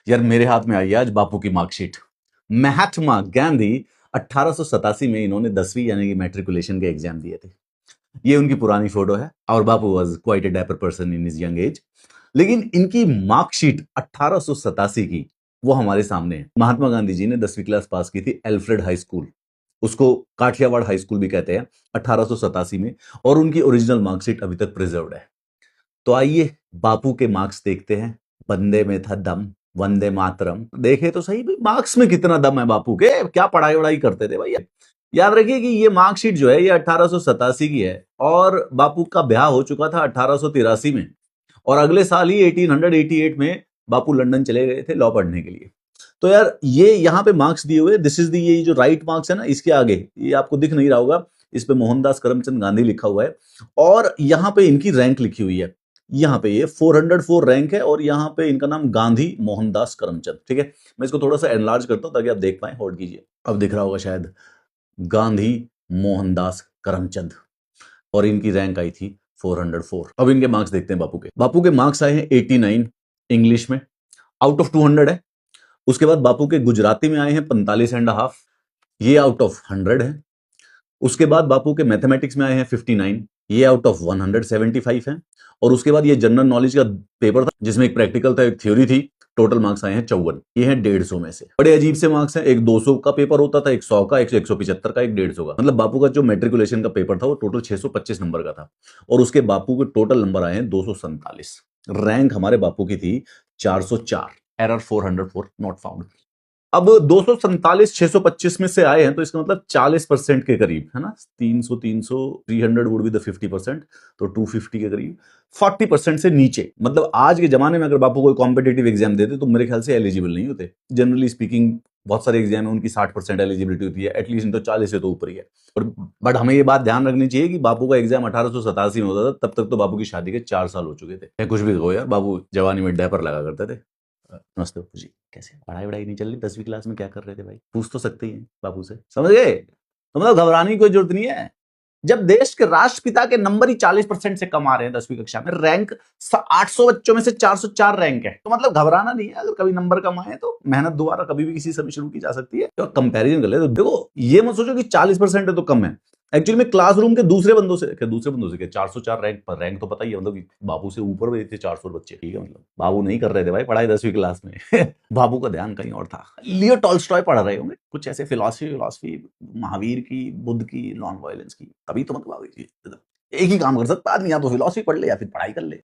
यार मेरे हाथ में आई है आज बापू की मार्कशीट। महात्मा गांधी 1887 में इन्होंने 10वीं यानी कि मैट्रिकुलेशन के एग्जाम दिए थे। ये उनकी पुरानी फोटो है और Bapu was quite a dapper person in his young age. लेकिन इनकी मार्कशीट 1887 की वो हमारे सामने है। महात्मा गांधी जी ने 10वीं क्लास पास की थी एल्फ्रेड हाई स्कूल, उसको काठियावाड़ हाई स्कूल भी कहते हैं, 1887 में। और उनकी ओरिजिनल मार्कशीट अभी तक प्रिजर्व्ड है। तो आइए बापू के मार्क्स देखते हैं। बंदे में था दम, वंदे मातरम। देखे तो सही भाई मार्क्स में कितना दम है बापू के, क्या पढ़ाई वढ़ाई करते थे भैया। याद रखिए कि ये मार्कशीट जो है ये 1887 की है और बापू का ब्याह हो चुका था 1883 में। और अगले साल ही 1888 में बापू लंदन चले गए थे लॉ पढ़ने के लिए। तो यार ये यहाँ पे मार्क्स दिए हुए, दिस इज दी, ये जो राइट मार्क्स है ना, इसके आगे ये आपको दिख नहीं रहा होगा, इस पे मोहनदास करमचंद गांधी लिखा हुआ है और यहाँ पे इनकी रैंक लिखी हुई है। यहाँ पे ये 404 रैंक है और यहाँ पे इनका नाम गांधी मोहनदास करमचंद। ठीक है, मैं इसको थोड़ा सा एनलार्ज करता हूँ ताकि आप देख पाए। होल्ड कीजिए, अब दिख रहा होगा शायद, गांधी मोहनदास करमचंद। और इनकी रैंक आई थी 404। अब इनके मार्क्स देखते हैं बापू के। बापू के मार्क्स आए हैं 89 इंग्लिश में, आउट ऑफ 200 है। उसके बाद बापू के गुजराती में आए हैं 45.5, ये आउट ऑफ 100 है। उसके बाद बापू के मैथमेटिक्स में आए हैं 59, ये आउट ऑफ 175 है। और उसके बाद ये जनरल नॉलेज का पेपर था जिसमें एक प्रैक्टिकल था, एक थ्योरी थी। टोटल मार्क्स आए हैं 54, ये हैं 150 में से। बड़े अजीब से मार्क्स हैं, एक 200 का पेपर होता था, एक 100 का, एक 175 का, एक 150 का। मतलब बापू का जो मैट्रिकुलेशन का पेपर था वो टोटल 625 नंबर का था और उसके बापू के टोटल नंबर आए हैं 247। रैंक हमारे बापू की थी 404, एरर 404 नॉट फाउंड। अब 247 625 में से आए हैं तो इसका मतलब 40% के करीब है ना। 300 300 300 वुड बी द 50%, तो 250 के करीब 40% से नीचे। मतलब आज के जमाने में अगर बापू कोई कॉम्पिटेटिव एग्जाम देते तो मेरे ख्याल से एलिजिबल नहीं होते। जनरली स्पीकिंग बहुत सारे एग्जाम है उनकी 60% एलिजिबिलिटी होती है, एटलीस्ट इन तो 40 से तो ऊपर ही है। और बट हमें ये बात ध्यान रखनी चाहिए कि बापू का एग्जाम 1887 में होता था, तब तक तो बापू की शादी के 4 साल हो चुके थे। कुछ भी हो यार, बाबू जवानी में डायपर लगा करते थे। नमस्ते बापू जी, कैसे पढ़ाई वढ़ाई नहीं चल रही? 10वीं क्लास में क्या कर रहे थे भाई? पूछ तो सकते ही हैं बापू से, समझ गए? तो मतलब घबराने की कोई जरूरत नहीं है। जब देश के राष्ट्रपिता के नंबर ही 40% से कम आ रहे हैं 10वीं कक्षा में, रैंक 800 बच्चों में से 404 रैंक है, तो मतलब घबराना नहीं है। अगर कभी नंबर कम आए तो मेहनत दोबारा कभी भी किसी समय शुरू की जा सकती है। तो कंपैरिजन कर ले तो देखो, ये मत सोचो कि 40% है तो कम है। एक्चुअली में क्लासरूम के दूसरे बंदों से क्या 404 रैंक पर, रैंक तो पता ही है, मतलब बाबू से ऊपर भी थे 400 बच्चे। ठीक है, मतलब बाबू नहीं कर रहे थे भाई पढ़ाई 10वीं क्लास में बाबू का ध्यान कहीं और था। लियो टॉल्स्टॉय पढ़ रहे होंगे कुछ ऐसे, फिलॉसफी महावीर की, बुद्ध की, नॉन वायलेंस की। तभी तो मतलब एक ही काम कर सकता आदमी, या तो फिलॉसफी पढ़ ले या फिर पढ़ाई कर ले।